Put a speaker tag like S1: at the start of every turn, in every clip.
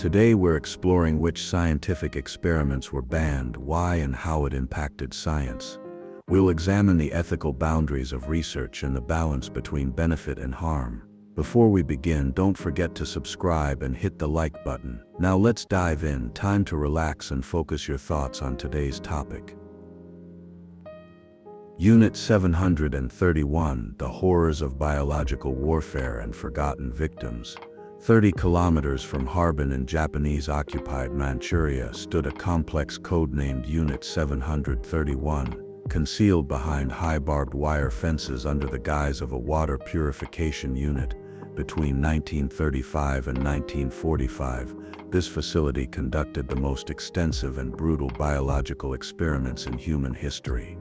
S1: Today we're exploring which scientific experiments were banned, why, and how it impacted science. We'll examine the ethical boundaries of research and the balance between benefit and harm. Before we begin, don't forget to subscribe and hit the like button. Now let's dive in. Time to relax and focus your thoughts on today's topic. Unit 731, The Horrors of Biological Warfare and Forgotten Victims. 30 kilometers from Harbin in Japanese-occupied Manchuria stood a complex codenamed Unit 731, concealed behind high barbed wire fences under the guise of a water purification unit. Between 1935 and 1945, this facility conducted the most extensive and brutal biological experiments in human history.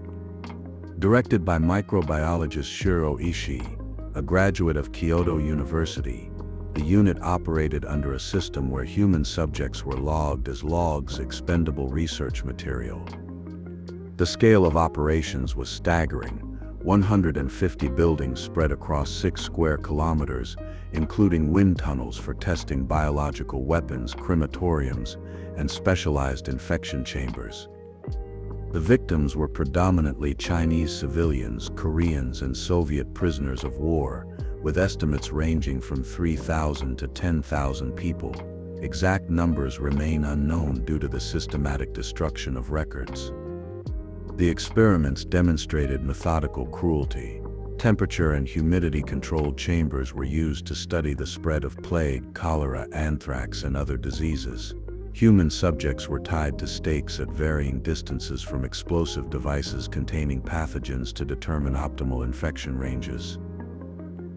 S1: Directed by microbiologist Shiro Ishii, a graduate of Kyoto University, the unit operated under a system where human subjects were logged as logs, expendable research material. The scale of operations was staggering: 150 buildings spread across 6 square kilometers, including wind tunnels for testing biological weapons, crematoriums, and specialized infection chambers. The victims were predominantly Chinese civilians, Koreans, and Soviet prisoners of war, with estimates ranging from 3,000 to 10,000 people. Exact numbers remain unknown due to the systematic destruction of records. The experiments demonstrated methodical cruelty. Temperature and humidity-controlled chambers were used to study the spread of plague, cholera, anthrax, and other diseases. Human subjects were tied to stakes at varying distances from explosive devices containing pathogens to determine optimal infection ranges.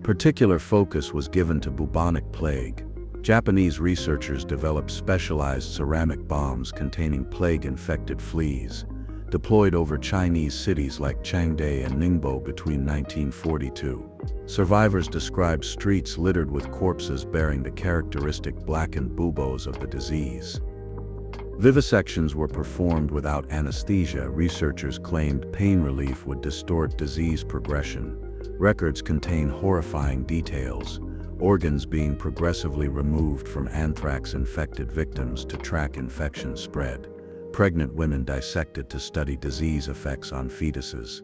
S1: Particular focus was given to bubonic plague. Japanese researchers developed specialized ceramic bombs containing plague-infected fleas, deployed over Chinese cities like Changde and Ningbo between 1942. Survivors described streets littered with corpses bearing the characteristic blackened buboes of the disease. Vivisections were performed without anesthesia. Researchers claimed pain relief would distort disease progression. Records contain horrifying details: organs being progressively removed from anthrax-infected victims to track infection spread, pregnant women dissected to study disease effects on fetuses.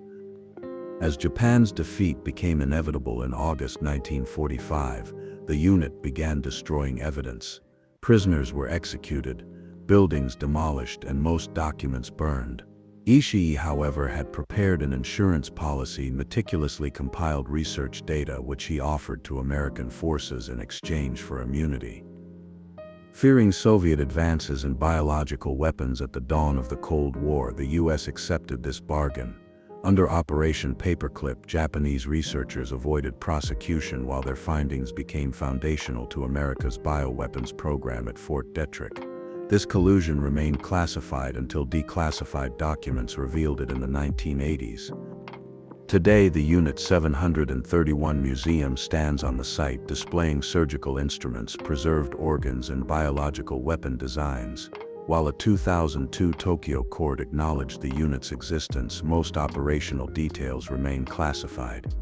S1: As Japan's defeat became inevitable in August 1945, the unit began destroying evidence. Prisoners were executed, buildings demolished, and most documents burned. Ishii, however, had prepared an insurance policy, meticulously compiled research data which he offered to American forces in exchange for immunity. Fearing Soviet advances in biological weapons at the dawn of the Cold War, the U.S. accepted this bargain. Under Operation Paperclip, Japanese researchers avoided prosecution while their findings became foundational to America's bioweapons program at Fort Detrick. This collusion remained classified until Declassified Documents revealed it in the 1980s. Today, the Unit 731 Museum stands on the site, displaying surgical instruments, preserved organs, and biological weapon designs. While a 2002 Tokyo court acknowledged the unit's existence, most operational details remain classified.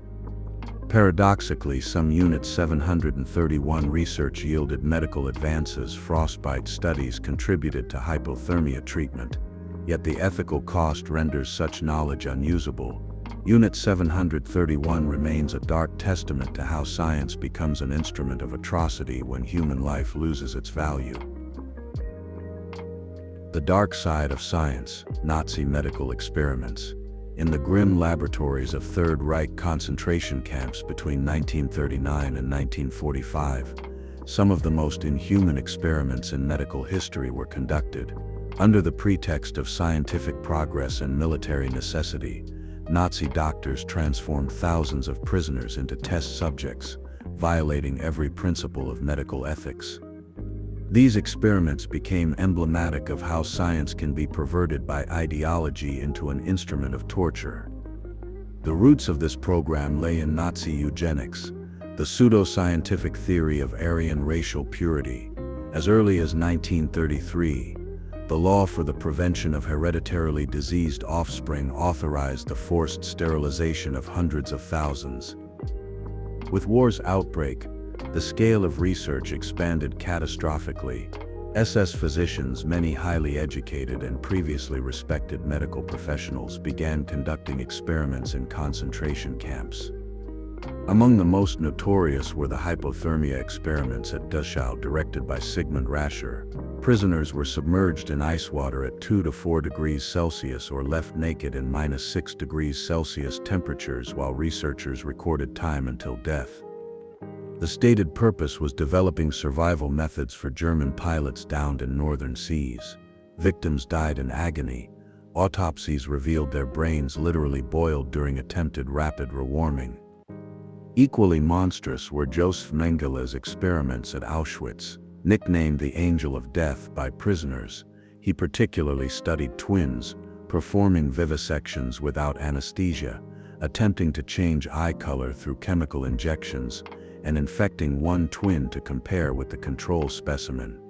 S1: Paradoxically, some Unit 731 research yielded medical advances. Frostbite studies contributed to hypothermia treatment, yet the ethical cost renders such knowledge unusable. Unit 731 remains a dark testament to how science becomes an instrument of atrocity when human life loses its value. The dark side of science: Nazi medical experiments. In the grim laboratories of Third Reich concentration camps between 1939 and 1945, some of the most inhuman experiments in medical history were conducted. Under the pretext of scientific progress and military necessity, Nazi doctors transformed thousands of prisoners into test subjects, violating every principle of medical ethics. These experiments became emblematic of how science can be perverted by ideology into an instrument of torture. The roots of this program lay in Nazi eugenics, the pseudo-scientific theory of Aryan racial purity. As early as 1933, the law for the prevention of hereditarily diseased offspring authorized the forced sterilization of hundreds of thousands. With war's outbreak, the scale of research expanded catastrophically. SS physicians, many highly educated and previously respected medical professionals, began conducting experiments in concentration camps. Among the most notorious were the hypothermia experiments at Dachau, directed by Sigmund Rascher. Prisoners were submerged in ice water at 2 to 4 degrees Celsius or left naked in -6 degrees Celsius temperatures while researchers recorded time until death. The stated purpose was developing survival methods for German pilots downed in northern seas. Victims died in agony. Autopsies revealed their brains literally boiled during attempted rapid rewarming. Equally monstrous were Joseph Mengelé's experiments at Auschwitz. Nicknamed the Angel of Death by prisoners, he particularly studied twins, performing vivisections without anesthesia, attempting to change eye color through chemical injections, and infecting one twin to compare with the control specimen.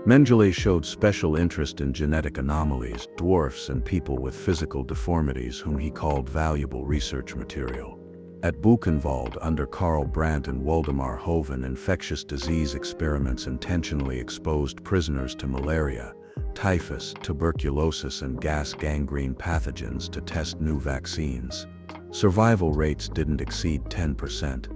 S1: Mengele showed special interest in genetic anomalies, dwarfs, and people with physical deformities whom he called valuable research material. At Buchenwald, under Karl Brandt and Waldemar Hoven, infectious disease experiments intentionally exposed prisoners to malaria, typhus, tuberculosis, and gas gangrene pathogens to test new vaccines. Survival rates didn't exceed 10%.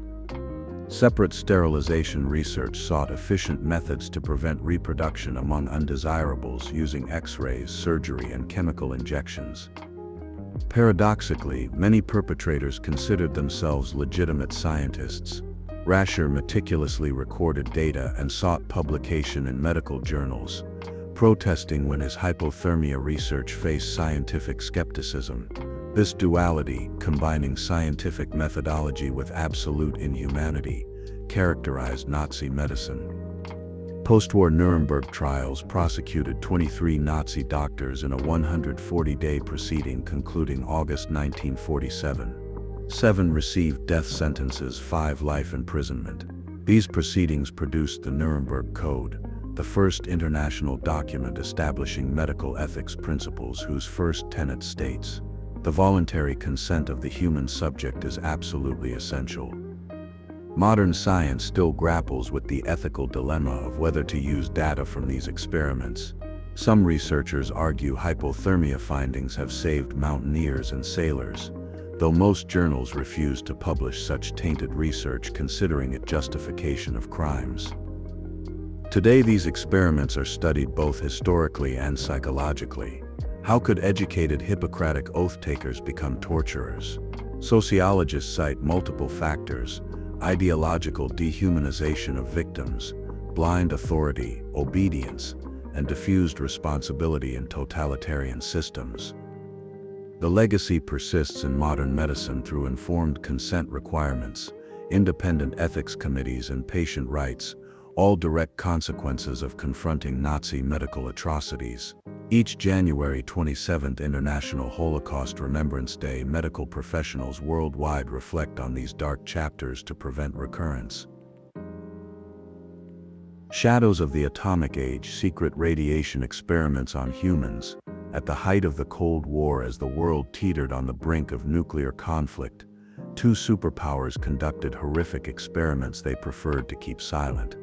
S1: Separate sterilization research sought efficient methods to prevent reproduction among undesirables using X-rays, surgery, and chemical injections. Paradoxically, many perpetrators considered themselves legitimate scientists. Rascher meticulously recorded data and sought publication in medical journals, protesting when his hypothermia research faced scientific skepticism. This duality, combining scientific methodology with absolute inhumanity, characterized Nazi medicine. Post-war Nuremberg trials prosecuted 23 Nazi doctors in a 140-day proceeding concluding August 1947. 7 received death sentences, 5 life imprisonment. These proceedings produced the Nuremberg Code, the first international document establishing medical ethics principles whose first tenet states, "The voluntary consent of the human subject is absolutely essential." Modern science still grapples with the ethical dilemma of whether to use data from these experiments. Some researchers argue hypothermia findings have saved mountaineers and sailors, though most journals refuse to publish such tainted research, considering it justification of crimes. Today, these experiments are studied both historically and psychologically. How could educated Hippocratic oath-takers become torturers? Sociologists cite multiple factors: ideological dehumanization of victims, blind authority, obedience, and diffused responsibility in totalitarian systems. The legacy persists in modern medicine through informed consent requirements, independent ethics committees, and patient rights, all direct consequences of confronting Nazi medical atrocities. Each January 27th International Holocaust Remembrance Day, medical professionals worldwide reflect on these dark chapters to prevent recurrence. Shadows of the Atomic Age: Secret Radiation Experiments on Humans. At the height of the Cold War, as the world teetered on the brink of nuclear conflict, 2 superpowers conducted horrific experiments they preferred to keep silent.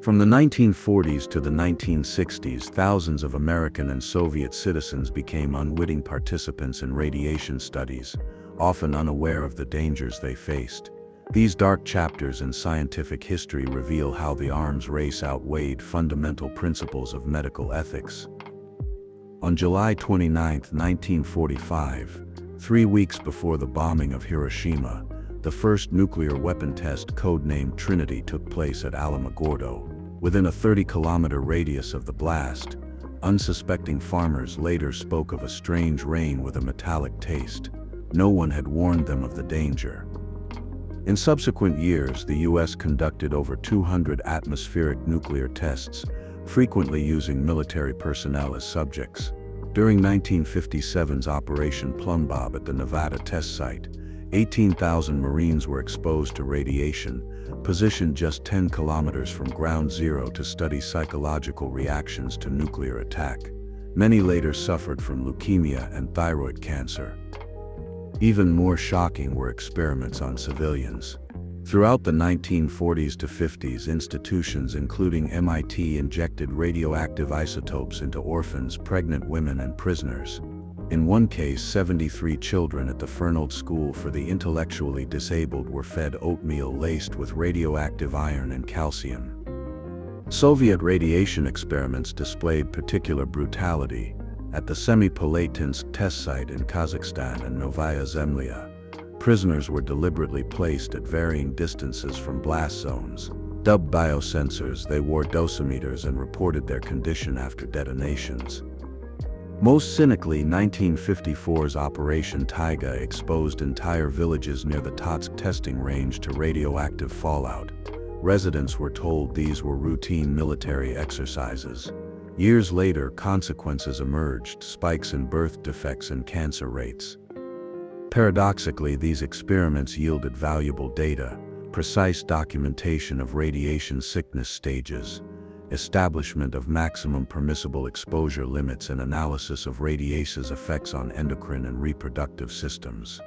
S1: From the 1940s to the 1960s, thousands of American and Soviet citizens became unwitting participants in radiation studies, often unaware of the dangers they faced. These dark chapters in scientific history reveal how the arms race outweighed fundamental principles of medical ethics. On July 29, 1945, 3 weeks before the bombing of Hiroshima, the first nuclear weapon test, codenamed Trinity, took place at Alamogordo. Within a 30-kilometer radius of the blast, unsuspecting farmers later spoke of a strange rain with a metallic taste. No one had warned them of the danger. In subsequent years, the U.S. conducted over 200 atmospheric nuclear tests, frequently using military personnel as subjects. During 1957's Operation Plumbob at the Nevada test site, 18,000 Marines were exposed to radiation, positioned just 10 kilometers from ground zero to study psychological reactions to nuclear attack. Many later suffered from leukemia and thyroid cancer. Even more shocking were experiments on civilians. Throughout the 1940s to 50s, institutions including MIT injected radioactive isotopes into orphans, pregnant women, and prisoners. In one case, 73 children at the Fernald School for the Intellectually Disabled were fed oatmeal laced with radioactive iron and calcium. Soviet radiation experiments displayed particular brutality. At the Semipalatinsk test site in Kazakhstan and Novaya Zemlya, prisoners were deliberately placed at varying distances from blast zones. Dubbed biosensors, they wore dosimeters and reported their condition after detonations. Most cynically, 1954's Operation Taiga exposed entire villages near the Totsk testing range to radioactive fallout. Residents were told these were routine military exercises. Years later, consequences emerged: spikes in birth defects and cancer rates. Paradoxically, these experiments yielded valuable data: precise documentation of radiation sickness stages, establishment of maximum permissible exposure limits, and analysis of radiation's effects on endocrine and reproductive systems.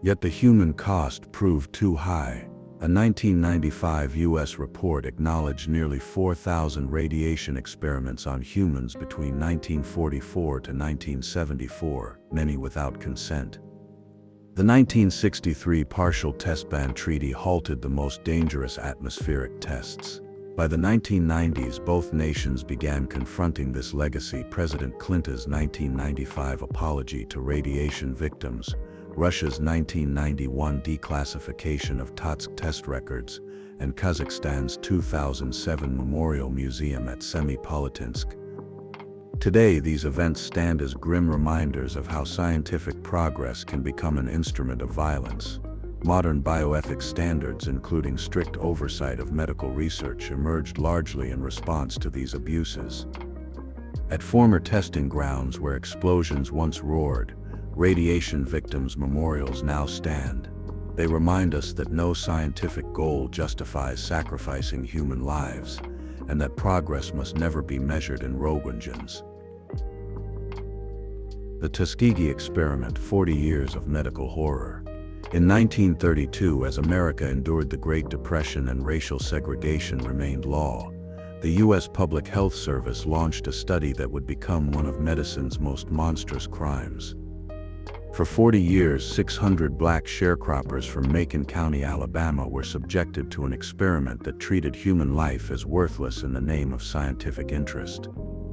S1: Yet the human cost proved too high. A 1995 U.S. report acknowledged nearly 4,000 radiation experiments on humans between 1944 to 1974, many without consent. The 1963 Partial Test Ban Treaty halted the most dangerous atmospheric tests. By the 1990s, both nations began confronting this legacy. President Clinton's 1995 apology to radiation victims, Russia's 1991 declassification of Totsk test records, and Kazakhstan's 2007 memorial museum at Semipalatinsk. Today, these events stand as grim reminders of how scientific progress can become an instrument of violence. Modern bioethics standards, including strict oversight of medical research, emerged largely in response to these abuses. At former testing grounds where explosions once roared, radiation victims' memorials now stand. They remind us that no scientific goal justifies sacrificing human lives, and that progress must never be measured in Roentgens. The Tuskegee experiment: 40 years of medical horror. In 1932, as America endured the Great Depression and racial segregation remained law, the U.S. Public Health Service launched a study that would become one of medicine's most monstrous crimes. For 40 years, 600 black sharecroppers from Macon County, Alabama, were subjected to an experiment that treated human life as worthless in the name of scientific interest.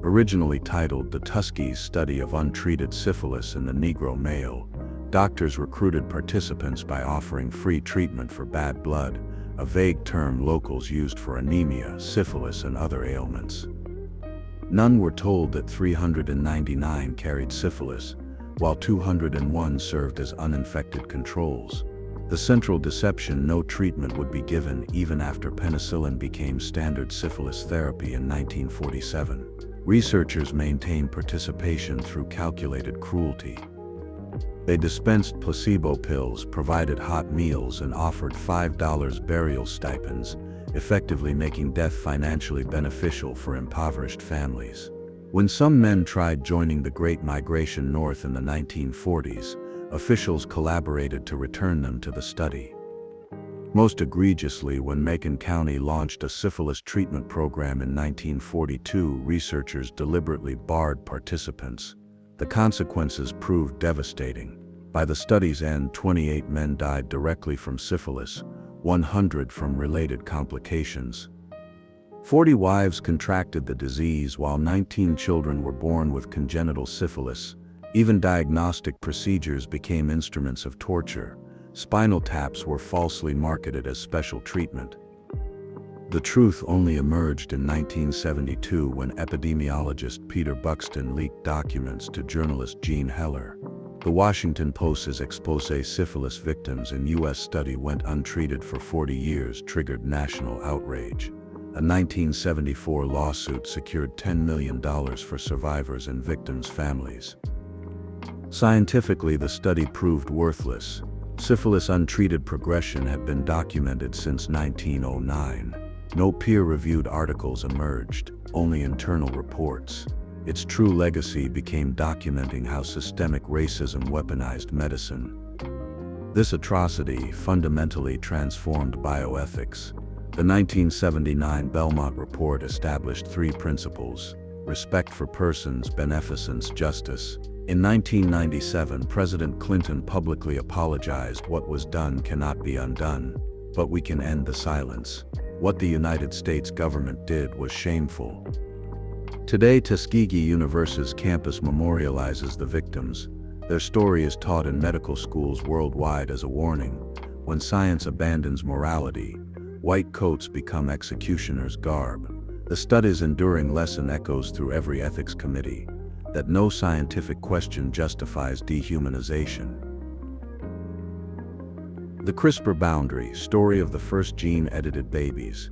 S1: Originally titled The Tuskegee Study of Untreated Syphilis in the Negro Male, doctors recruited participants by offering free treatment for bad blood, a vague term locals used for anemia, syphilis, and other ailments. None were told that 399 carried syphilis, while 201 served as uninfected controls. The central deception: no treatment would be given even after penicillin became standard syphilis therapy in 1947. Researchers maintained participation through calculated cruelty. They dispensed placebo pills, provided hot meals, and offered $5 burial stipends, effectively making death financially beneficial for impoverished families. When some men tried joining the Great Migration North in the 1940s, officials collaborated to return them to the study. Most egregiously, when Macon County launched a syphilis treatment program in 1942, researchers deliberately barred participants. The consequences proved devastating. By the study's end, 28 men died directly from syphilis, 100 from related complications. 40 wives contracted the disease, while 19 children were born with congenital syphilis. Even diagnostic procedures became instruments of torture. Spinal taps were falsely marketed as special treatment. The truth only emerged in 1972 when epidemiologist Peter Buxton leaked documents to journalist Jean Heller. The Washington Post's expose: syphilis victims in U.S. study went untreated for 40 years triggered national outrage. A 1974 lawsuit secured $10 million for survivors and victims' families. Scientifically, the study proved worthless. Syphilis untreated progression had been documented since 1909. No peer-reviewed articles emerged, only internal reports. Its true legacy became documenting how systemic racism weaponized medicine. This atrocity fundamentally transformed bioethics. The 1979 Belmont Report established three principles: respect for persons, beneficence, justice. In 1997, President Clinton publicly apologized. What was done cannot be undone, but we can end the silence. What the United States government did was shameful. Today, Tuskegee University's campus memorializes the victims. Their story is taught in medical schools worldwide as a warning. When science abandons morality, white coats become executioners' garb. The study's enduring lesson echoes through every ethics committee, that no scientific question justifies dehumanization. The CRISPR boundary, story of the first gene-edited babies.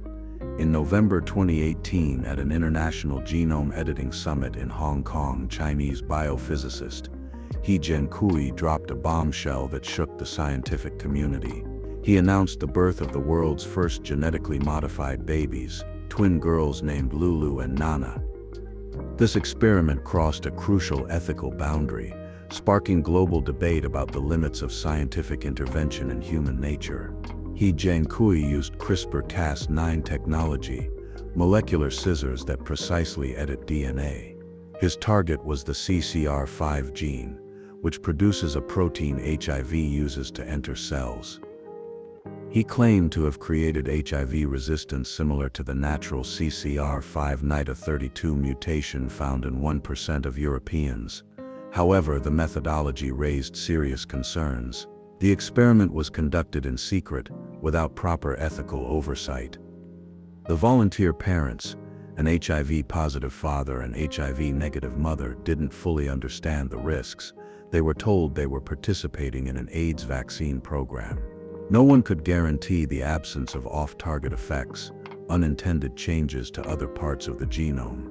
S1: In November 2018, at an International Genome Editing Summit in Hong Kong, Chinese biophysicist He Jiankui dropped a bombshell that shook the scientific community. He announced the birth of the world's first genetically modified babies, twin girls named Lulu and Nana. This experiment crossed a crucial ethical boundary, sparking global debate about the limits of scientific intervention in human nature. He Jiankui used CRISPR-Cas9 technology, molecular scissors that precisely edit DNA. His target was the CCR5 gene, which produces a protein HIV uses to enter cells. He claimed to have created HIV resistance similar to the natural CCR5 NITA32 mutation found in 1% of Europeans. However, the methodology raised serious concerns. The experiment was conducted in secret, without proper ethical oversight. The volunteer parents, an HIV-positive father and HIV-negative mother, didn't fully understand the risks. They were told they were participating in an AIDS vaccine program. No one could guarantee the absence of off-target effects, unintended changes to other parts of the genome.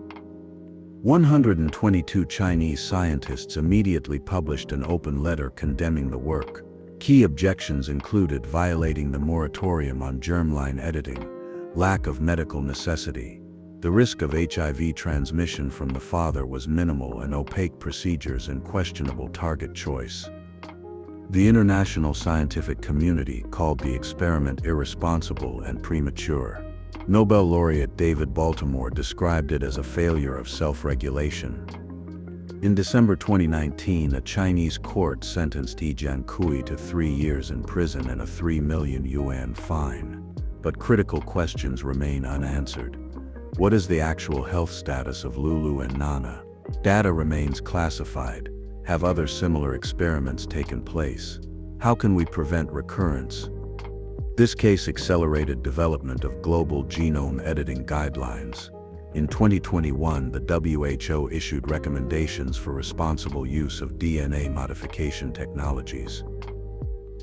S1: 122 Chinese scientists immediately published an open letter condemning the work. Key objections included violating the moratorium on germline editing, lack of medical necessity. The risk of HIV transmission from the father was minimal, and opaque procedures and questionable target choice. The international scientific community called the experiment irresponsible and premature. Nobel laureate David Baltimore described it as a failure of self-regulation. In December 2019, a Chinese court sentenced He Jiankui to 3 years in prison and a 3 million yuan fine. But critical questions remain unanswered. What is the actual health status of Lulu and Nana? Data remains classified. Have other similar experiments taken place? How can we prevent recurrence? This case accelerated development of global genome editing guidelines. In 2021, the WHO issued recommendations for responsible use of DNA modification technologies.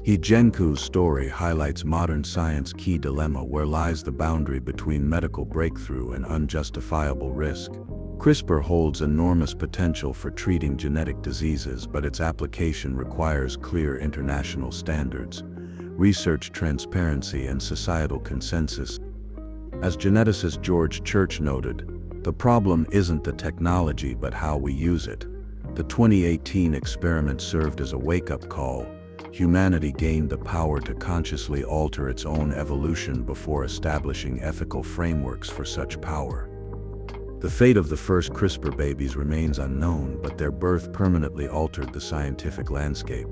S1: He Jiankui's story highlights modern science's key dilemma: where lies the boundary between medical breakthrough and unjustifiable risk? CRISPR holds enormous potential for treating genetic diseases, but its application requires clear international standards, research transparency, and societal consensus. As geneticist George Church noted, the problem isn't the technology but how we use it. The 2018 experiment served as a wake-up call. Humanity gained the power to consciously alter its own evolution before establishing ethical frameworks for such power. The fate of the first CRISPR babies remains unknown, but their birth permanently altered the scientific landscape.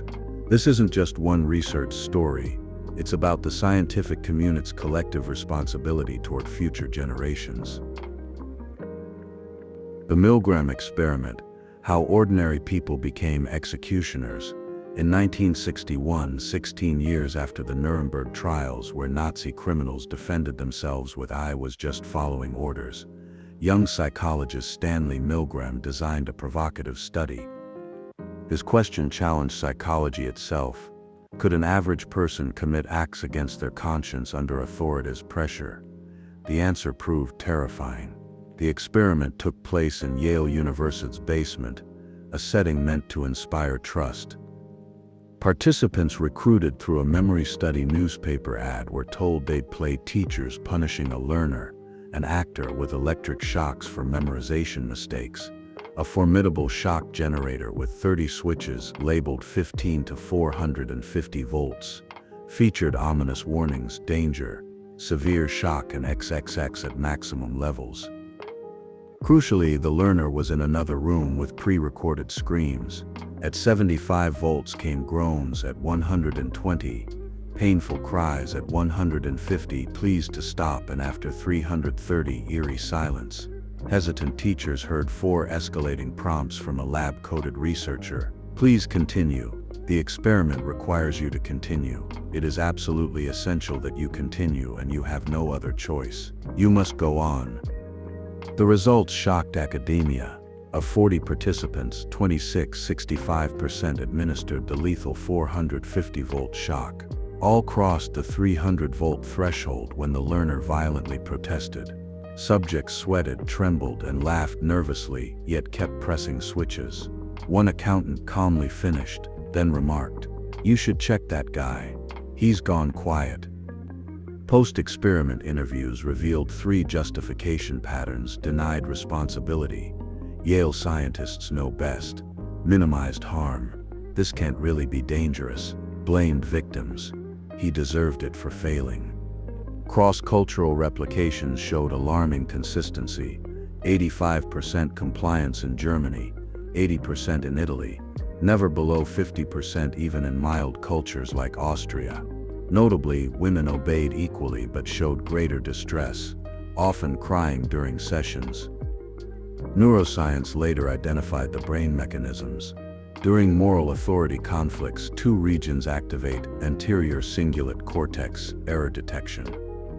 S1: This isn't just one research story. It's about the scientific community's collective responsibility toward future generations. The Milgram experiment: how ordinary people became executioners. In 1961, 16 years after the Nuremberg trials, where Nazi criminals defended themselves with "I was just following orders," young psychologist Stanley Milgram designed a provocative study. His question challenged psychology itself. Could an average person commit acts against their conscience under authoritative pressure? The answer proved terrifying. The experiment took place in Yale University's basement, a setting meant to inspire trust. Participants recruited through a memory study newspaper ad were told they'd play teachers punishing a learner, an actor, with electric shocks for memorization mistakes. a formidable shock generator with 30 switches labeled 15 to 450 volts, featured ominous warnings: danger, severe shock, and XXX at maximum levels. Crucially, the learner was in another room with pre-recorded screams. At 75 volts came groans, at 120, painful cries, at 150, please to stop, and after 330, eerie silence. Hesitant teachers heard 4 escalating prompts from a lab-coded researcher. Please continue. The experiment requires you to continue. It is absolutely essential that you continue, and you have no other choice. You must go on. The results shocked academia. Of 40 participants, 65% administered the lethal 450-volt shock. All crossed the 300-volt threshold when the learner violently protested. Subjects sweated, trembled, and laughed nervously, yet kept pressing switches. One accountant calmly finished, then remarked, "You should check that guy. He's gone quiet." Post-experiment interviews revealed 3 justification patterns: denied responsibility, Yale scientists know best, minimized harm, this can't really be dangerous, blamed victims, he deserved it for failing. Cross-cultural replications showed alarming consistency: 85% compliance in Germany, 80% in Italy, never below 50% even in mild cultures like Austria. Notably, women obeyed equally but showed greater distress, often crying during sessions. Neuroscience later identified the brain mechanisms. During moral authority conflicts, 2 regions activate: anterior cingulate cortex, error detection;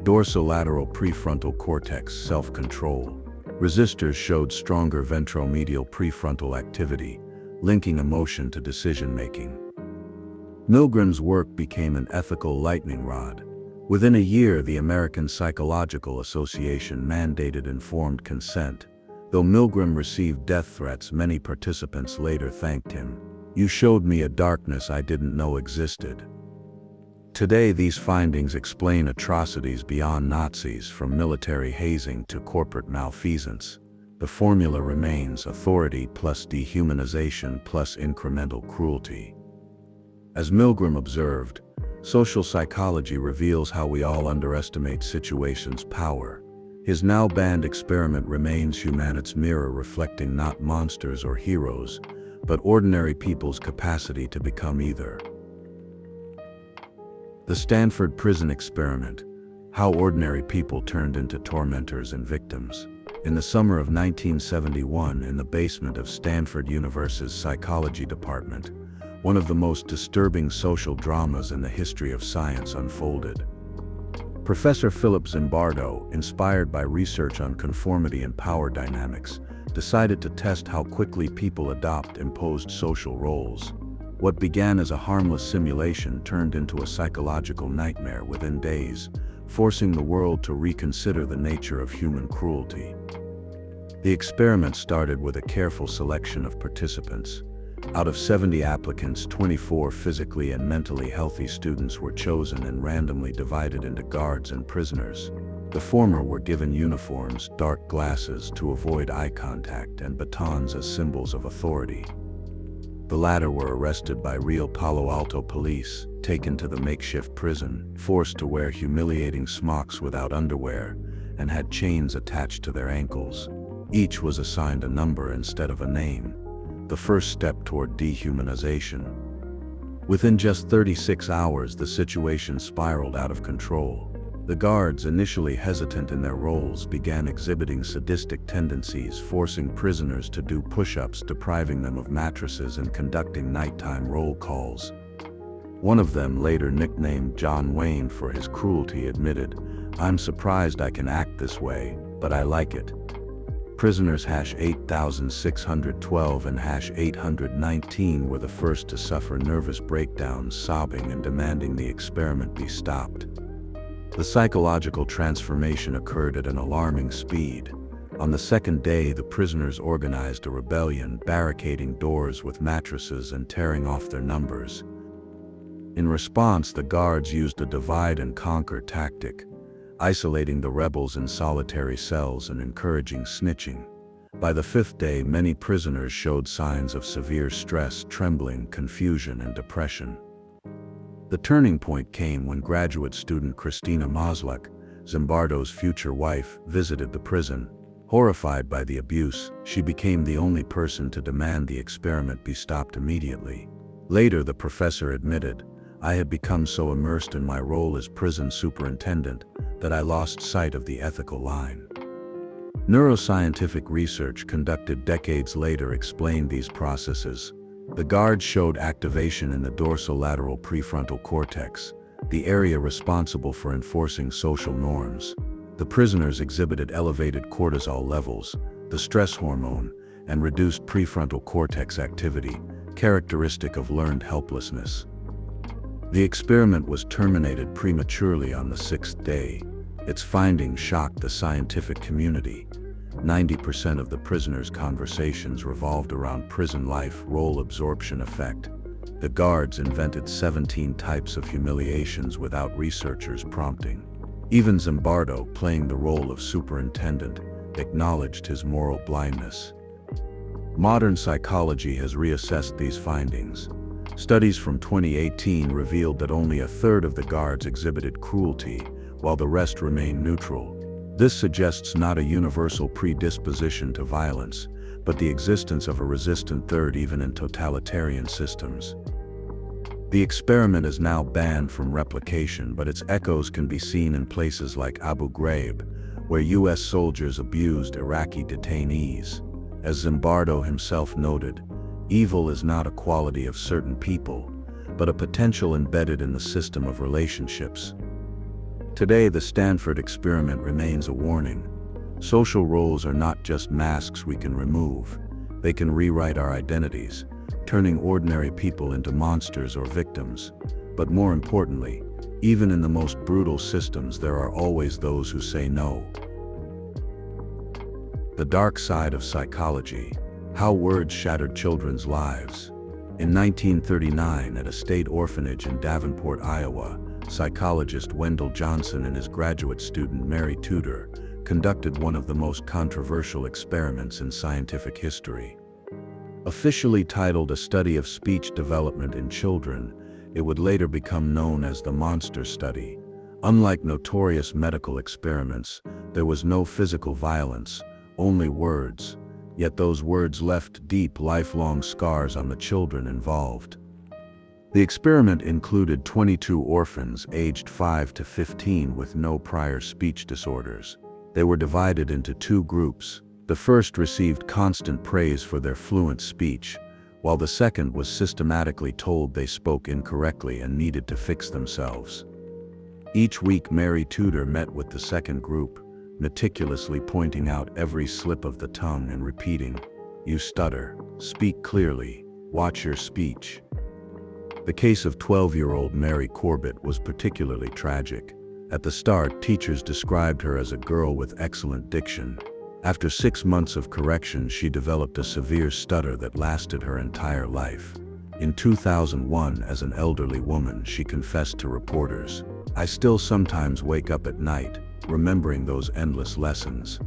S1: dorsolateral prefrontal cortex, self-control. Resistors showed stronger ventromedial prefrontal activity, linking emotion to decision-making. Milgram's work became an ethical lightning rod. Within a year, the American Psychological Association mandated informed consent. Though Milgram received death threats, many participants later thanked him. "You showed me a darkness I didn't know existed." Today, these findings explain atrocities beyond Nazis, from military hazing to corporate malfeasance. The formula remains: authority plus dehumanization plus incremental cruelty. As Milgram observed, social psychology reveals how we all underestimate situations' power. His now banned experiment remains humanity's mirror, reflecting not monsters or heroes, but ordinary people's capacity to become either. The Stanford Prison Experiment: how ordinary people turned into tormentors and victims. In the summer of 1971, in the basement of Stanford University's psychology department, one of the most disturbing social dramas in the history of science unfolded. Professor Philip Zimbardo, inspired by research on conformity and power dynamics, decided to test how quickly people adopt imposed social roles. What began as a harmless simulation turned into a psychological nightmare within days, forcing the world to reconsider the nature of human cruelty. The experiment started with a careful selection of participants. Out of 70 applicants, 24 physically and mentally healthy students were chosen and randomly divided into guards and prisoners. The former were given uniforms, dark glasses to avoid eye contact, and batons as symbols of authority. The latter were arrested by real Palo Alto police, taken to the makeshift prison, forced to wear humiliating smocks without underwear, and had chains attached to their ankles. Each was assigned a number instead of a name, the first step toward dehumanization. Within just 36 hours, the situation spiraled out of control. The guards, initially hesitant in their roles, began exhibiting sadistic tendencies, forcing prisoners to do push-ups, depriving them of mattresses, and conducting nighttime roll calls. One of them, later nicknamed John Wayne for his cruelty, admitted, "I'm surprised I can act this way, but I like it." Prisoners #8612 and #819 were the first to suffer nervous breakdowns, sobbing and demanding the experiment be stopped. The psychological transformation occurred at an alarming speed. On the second day, the prisoners organized a rebellion, barricading doors with mattresses and tearing off their numbers. In response, the guards used a divide-and-conquer tactic, isolating the rebels in solitary cells and encouraging snitching. By the fifth day, many prisoners showed signs of severe stress, trembling, confusion, and depression. The turning point came when graduate student Christina Maslach, Zimbardo's future wife, visited the prison. Horrified by the abuse, she became the only person to demand the experiment be stopped immediately. Later, the professor admitted, "I had become so immersed in my role as prison superintendent that I lost sight of the ethical line." Neuroscientific research conducted decades later explained these processes. The guards showed activation in the dorsolateral prefrontal cortex, the area responsible for enforcing social norms. The prisoners exhibited elevated cortisol levels, the stress hormone, and reduced prefrontal cortex activity, characteristic of learned helplessness. The experiment was terminated prematurely on the sixth day. Its findings shocked the scientific community. 90% of the prisoners' conversations revolved around prison life, role absorption effect. The guards invented 17 types of humiliations without researchers prompting. Even Zimbardo, playing the role of superintendent, acknowledged his moral blindness. Modern psychology has reassessed these findings. Studies from 2018 revealed that only a third of the guards exhibited cruelty, while the rest remained neutral. This suggests not a universal predisposition to violence, but the existence of a resistant third even in totalitarian systems. The experiment is now banned from replication, but its echoes can be seen in places like Abu Ghraib, where US soldiers abused Iraqi detainees. As Zimbardo himself noted, evil is not a quality of certain people, but a potential embedded in the system of relationships. Today, the Stanford experiment remains a warning. Social roles are not just masks we can remove. They can rewrite our identities, turning ordinary people into monsters or victims. But more importantly, even in the most brutal systems, there are always those who say no. The dark side of psychology: how words shattered children's lives. In 1939, at a state orphanage in Davenport, Iowa, psychologist Wendell Johnson and his graduate student Mary Tudor conducted one of the most controversial experiments in scientific history. Officially titled A Study of Speech Development in Children, it would later become known as the Monster Study. Unlike notorious medical experiments, there was no physical violence, only words, yet those words left deep, lifelong scars on the children involved. The experiment included 22 orphans aged 5 to 15 with no prior speech disorders. They were divided into two groups. The first received constant praise for their fluent speech, while the second was systematically told they spoke incorrectly and needed to fix themselves. Each week, Mary Tudor met with the second group, meticulously pointing out every slip of the tongue and repeating, "You stutter, speak clearly, watch your speech." The case of 12-year-old Mary Corbett was particularly tragic. At the start, teachers described her as a girl with excellent diction. After 6 months of correction, she developed a severe stutter that lasted her entire life. In 2001, as an elderly woman, she confessed to reporters, "I still sometimes wake up at night, remembering those endless lessons."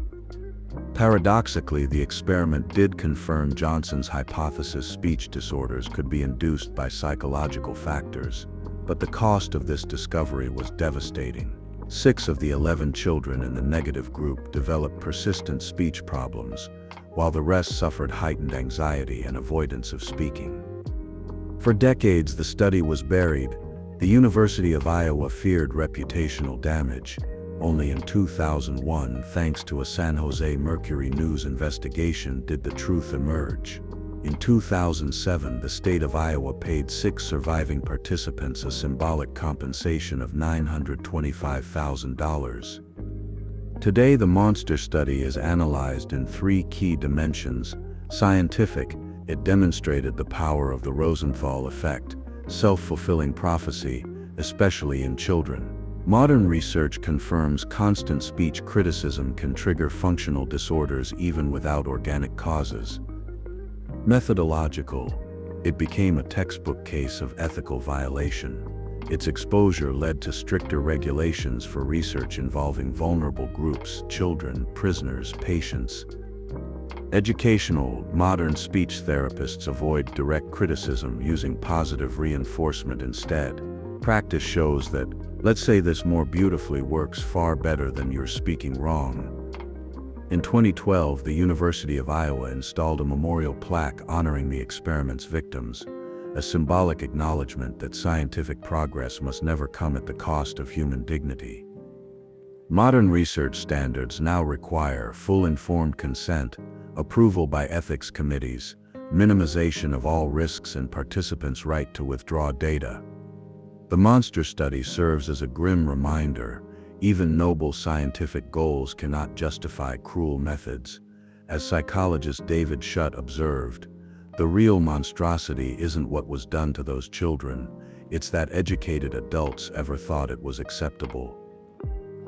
S1: Paradoxically, the experiment did confirm Johnson's hypothesis speech disorders could be induced by psychological factors, but the cost of this discovery was devastating. 6 of the 11 children in the negative group developed persistent speech problems, while the rest suffered heightened anxiety and avoidance of speaking. For decades, the study was buried. The University of Iowa feared reputational damage. Only in 2001, thanks to a San Jose Mercury News investigation, did the truth emerge. In 2007, the state of Iowa paid 6 surviving participants a symbolic compensation of $925,000. Today, the Monster Study is analyzed in 3 key dimensions. Scientific: it demonstrated the power of the Rosenthal effect, self-fulfilling prophecy, especially in children. Modern research confirms constant speech criticism can trigger functional disorders even without organic causes. Methodological: it became a textbook case of ethical violation. Its exposure led to stricter regulations for research involving vulnerable groups, children, prisoners, patients. Educational, modern speech therapists avoid direct criticism, using positive reinforcement instead. Practice shows that, let's say this more beautifully, works far better than you're speaking wrong. In 2012, the University of Iowa installed a memorial plaque honoring the experiment's victims, a symbolic acknowledgement that scientific progress must never come at the cost of human dignity. Modern research standards now require full informed consent, approval by ethics committees, minimization of all risks, and participants' right to withdraw data. The monster study serves as a grim reminder: even noble scientific goals cannot justify cruel methods. As psychologist David Schutt observed, the real monstrosity isn't what was done to those children, it's that educated adults ever thought it was acceptable.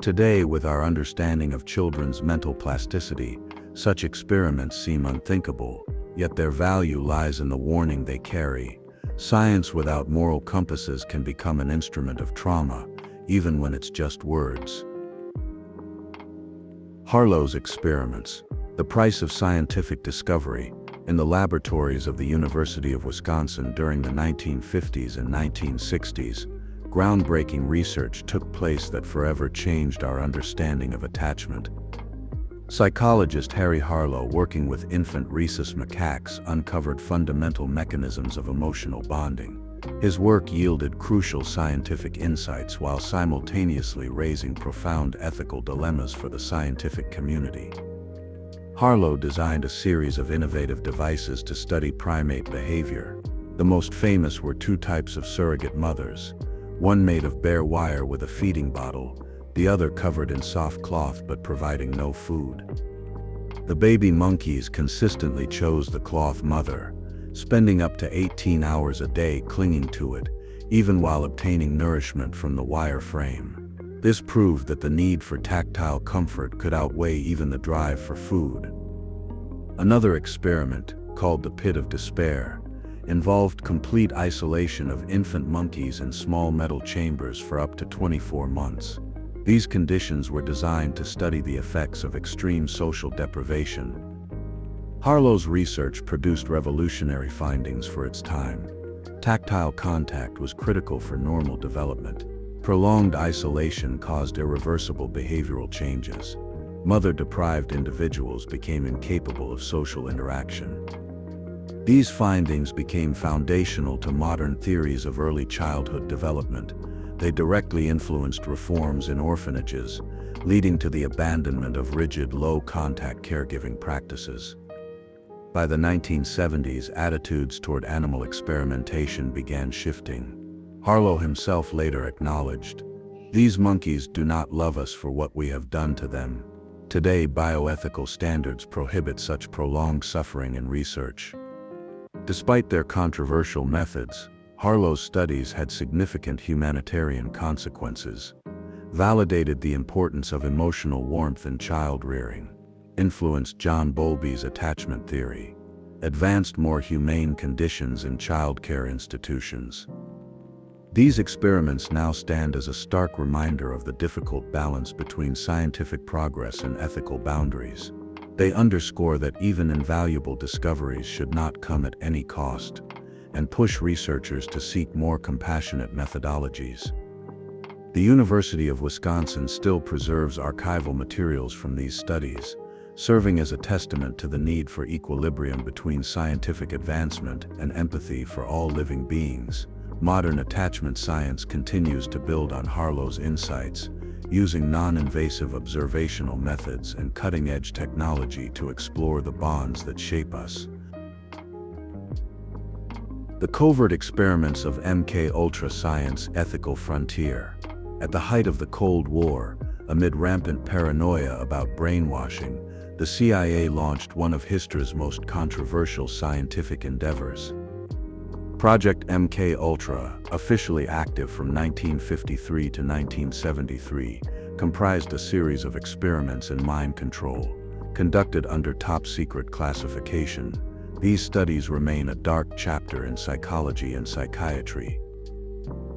S1: Today, with our understanding of children's mental plasticity, such experiments seem unthinkable, yet their value lies in the warning they carry. Science without moral compasses can become an instrument of trauma, even when it's just words. Harlow's experiments, the price of scientific discovery. In the laboratories of the University of Wisconsin during the 1950s and 1960s, groundbreaking research took place that forever changed our understanding of attachment. Psychologist Harry Harlow, working with infant rhesus macaques, uncovered fundamental mechanisms of emotional bonding. His work yielded crucial scientific insights while simultaneously raising profound ethical dilemmas for the scientific community. Harlow designed a series of innovative devices to study primate behavior. The most famous were two types of surrogate mothers, one made of bare wire with a feeding bottle, the other covered in soft cloth but providing no food. The baby monkeys consistently chose the cloth mother, spending up to 18 hours a day clinging to it, even while obtaining nourishment from the wire frame. This proved that the need for tactile comfort could outweigh even the drive for food. Another experiment, called the Pit of Despair, involved complete isolation of infant monkeys in small metal chambers for up to 24 months. These conditions were designed to study the effects of extreme social deprivation. Harlow's research produced revolutionary findings for its time. Tactile contact was critical for normal development. Prolonged isolation caused irreversible behavioral changes. Mother-deprived individuals became incapable of social interaction. These findings became foundational to modern theories of early childhood development. They directly influenced reforms in orphanages, leading to the abandonment of rigid, low-contact caregiving practices. By the 1970s, attitudes toward animal experimentation began shifting. Harlow himself later acknowledged, "These monkeys do not love us for what we have done to them." Today, bioethical standards prohibit such prolonged suffering in research. Despite their controversial methods, Harlow's studies had significant humanitarian consequences, validated the importance of emotional warmth in child rearing, influenced John Bowlby's attachment theory, advanced more humane conditions in child care institutions. These experiments now stand as a stark reminder of the difficult balance between scientific progress and ethical boundaries. They underscore that even invaluable discoveries should not come at any cost, and push researchers to seek more compassionate methodologies. The University of Wisconsin still preserves archival materials from these studies, serving as a testament to the need for equilibrium between scientific advancement and empathy for all living beings. Modern attachment science continues to build on Harlow's insights, using non-invasive observational methods and cutting-edge technology to explore the bonds that shape us. The covert experiments of MK-Ultra science ethical frontier. At the height of the Cold War, amid rampant paranoia about brainwashing, the CIA launched one of history's most controversial scientific endeavors. Project MK-Ultra, officially active from 1953 to 1973, comprised a series of experiments in mind control, conducted under top-secret classification. These studies remain a dark chapter in psychology and psychiatry.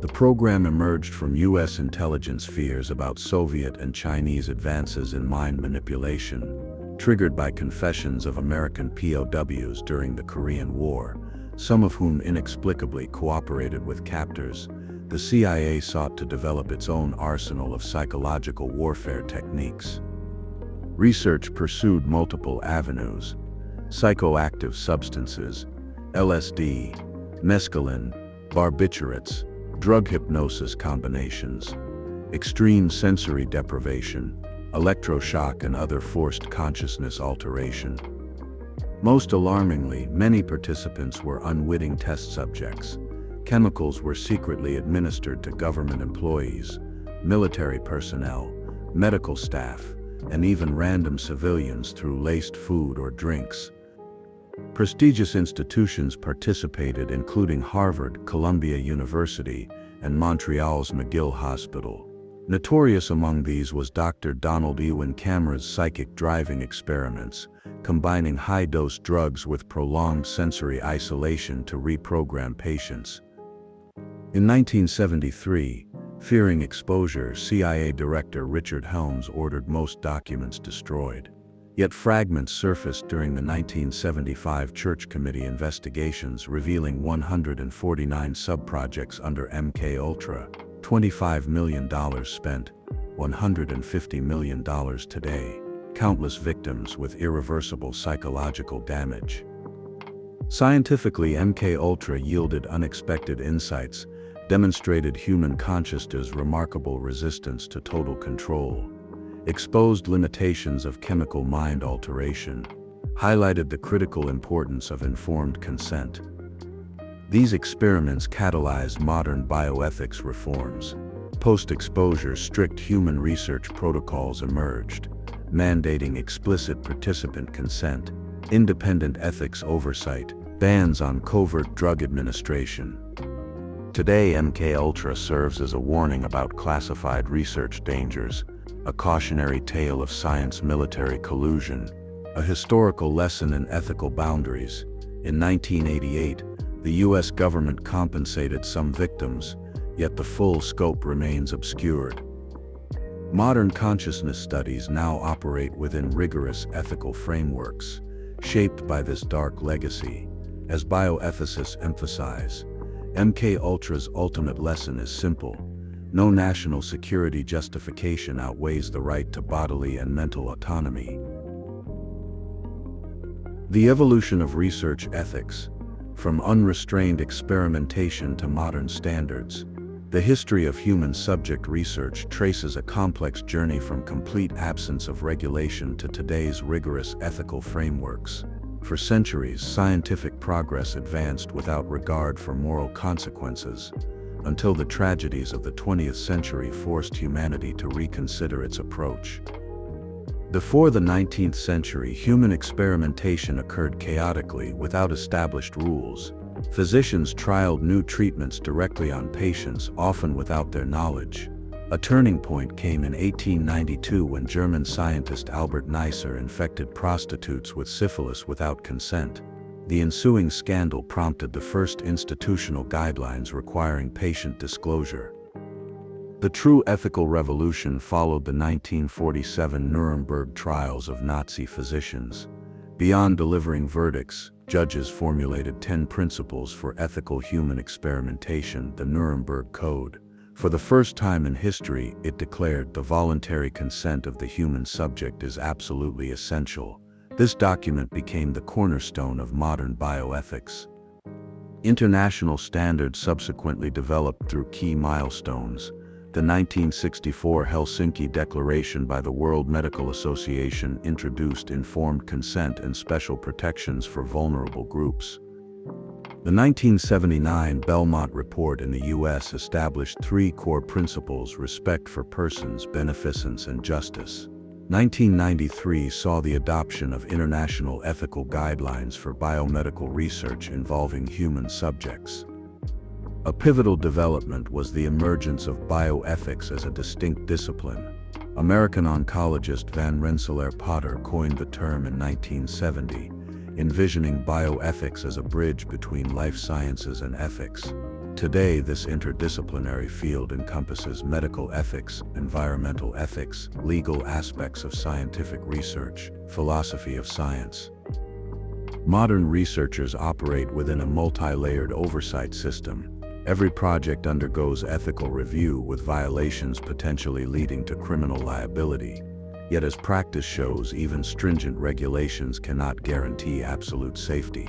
S1: The program emerged from U.S. intelligence fears about Soviet and Chinese advances in mind manipulation, triggered by confessions of American POWs during the Korean War, some of whom inexplicably cooperated with captors. The CIA sought to develop its own arsenal of psychological warfare techniques. Research pursued multiple avenues: psychoactive substances, LSD, mescaline, barbiturates, drug hypnosis combinations, extreme sensory deprivation, electroshock and other forced consciousness alteration. Most alarmingly, many participants were unwitting test subjects. Chemicals were secretly administered to government employees, military personnel, medical staff, and even random civilians through laced food or drinks. Prestigious institutions participated, including Harvard, Columbia University, and Montreal's McGill Hospital. Notorious among these was Dr. Donald Ewan Cameron's psychic driving experiments, combining high-dose drugs with prolonged sensory isolation to reprogram patients. In 1973, fearing exposure, CIA Director Richard Helms ordered most documents destroyed. Yet fragments surfaced during the 1975 Church Committee investigations, revealing 149 subprojects under MKUltra, $25 million spent, $150 million today, countless victims with irreversible psychological damage. Scientifically, MKUltra yielded unexpected insights, demonstrated human consciousness's remarkable resistance to total control, exposed limitations of chemical mind alteration, highlighted the critical importance of informed consent. These experiments catalyzed modern bioethics reforms. Post-exposure, strict human research protocols emerged, mandating explicit participant consent, independent ethics oversight, bans on covert drug administration. Today, MKUltra serves as a warning about classified research dangers, a cautionary tale of science-military collusion, a historical lesson in ethical boundaries. In 1988, the U.S. government compensated some victims, yet the full scope remains obscured. Modern consciousness studies now operate within rigorous ethical frameworks, shaped by this dark legacy. As bioethicists emphasize, MKUltra's ultimate lesson is simple: no national security justification outweighs the right to bodily and mental autonomy. The evolution of research ethics, from unrestrained experimentation to modern standards. The history of human subject research traces a complex journey from complete absence of regulation to today's rigorous ethical frameworks. For centuries, scientific progress advanced without regard for moral consequences, until the tragedies of the 20th century forced humanity to reconsider its approach. Before the 19th century, human experimentation occurred chaotically, without established rules. Physicians trialed new treatments directly on patients, often without their knowledge. A turning point came in 1892 when German scientist Albert Neisser infected prostitutes with syphilis without consent. The ensuing scandal prompted the first institutional guidelines requiring patient disclosure. The true ethical revolution followed the 1947 Nuremberg trials of Nazi physicians. Beyond delivering verdicts, judges formulated 10 principles for ethical human experimentation, the Nuremberg Code. For the first time in history, it declared the voluntary consent of the human subject is absolutely essential. This document became the cornerstone of modern bioethics. International standards subsequently developed through key milestones. The 1964 Helsinki Declaration by the World Medical Association introduced informed consent and special protections for vulnerable groups. The 1979 Belmont Report in the U.S. established 3 core principles: respect for persons, beneficence, and justice. 1993 saw the adoption of international ethical guidelines for biomedical research involving human subjects. A pivotal development was the emergence of bioethics as a distinct discipline. American oncologist Van Rensselaer Potter coined the term in 1970, envisioning bioethics as a bridge between life sciences and ethics. Today, this interdisciplinary field encompasses medical ethics, environmental ethics, legal aspects of scientific research, philosophy of science. Modern researchers operate within a multi-layered oversight system. Every project undergoes ethical review, with violations potentially leading to criminal liability. Yet as practice shows, even stringent regulations cannot guarantee absolute safety.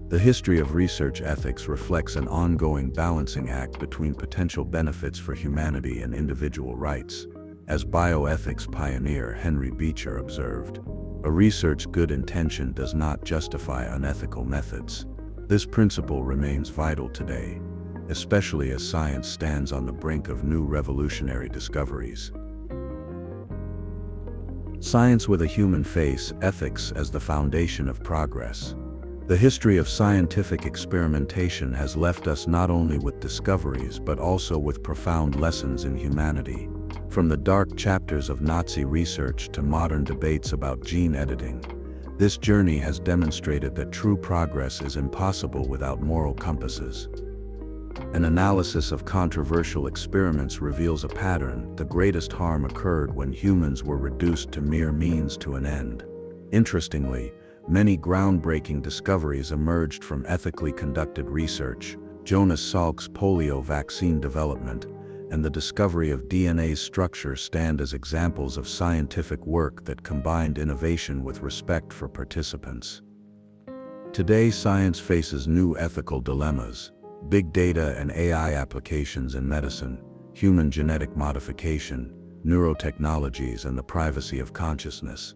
S1: The history of research ethics reflects an ongoing balancing act between potential benefits for humanity and individual rights. As bioethics pioneer Henry Beecher observed, "A research good intention does not justify unethical methods." This principle remains vital today, especially as science stands on the brink of new revolutionary discoveries. Science with a human face, ethics as the foundation of progress. The history of scientific experimentation has left us not only with discoveries but also with profound lessons in humanity. From the dark chapters of Nazi research to modern debates about gene editing, this journey has demonstrated that true progress is impossible without moral compasses. An analysis of controversial experiments reveals a pattern: the greatest harm occurred when humans were reduced to mere means to an end. Interestingly, many groundbreaking discoveries emerged from ethically conducted research. Jonas Salk's polio vaccine development and the discovery of DNA's structure stand as examples of scientific work that combined innovation with respect for participants. Today, science faces new ethical dilemmas: big data and AI applications in medicine, human genetic modification, neurotechnologies, and the privacy of consciousness.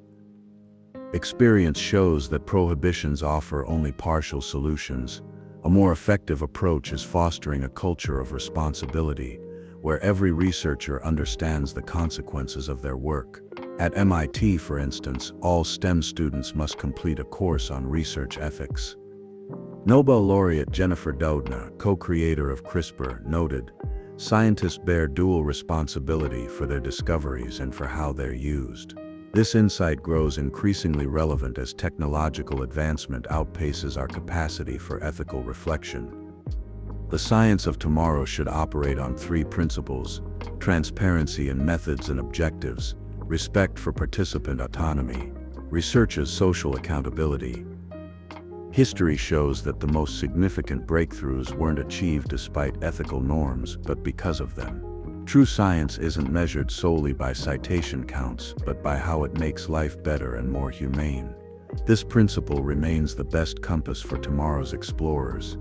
S1: Experience shows that prohibitions offer only partial solutions. A more effective approach is fostering a culture of responsibility, where every researcher understands the consequences of their work. At MIT, for instance, all STEM students must complete a course on research ethics. Nobel laureate Jennifer Doudna, co-creator of CRISPR, noted, "Scientists bear dual responsibility for their discoveries and for how they're used." This insight grows increasingly relevant as technological advancement outpaces our capacity for ethical reflection. The science of tomorrow should operate on three principles: transparency in methods and objectives, respect for participant autonomy, researchers' social accountability. History shows that the most significant breakthroughs weren't achieved despite ethical norms, but because of them. True science isn't measured solely by citation counts, but by how it makes life better and more humane. This principle remains the best compass for tomorrow's explorers.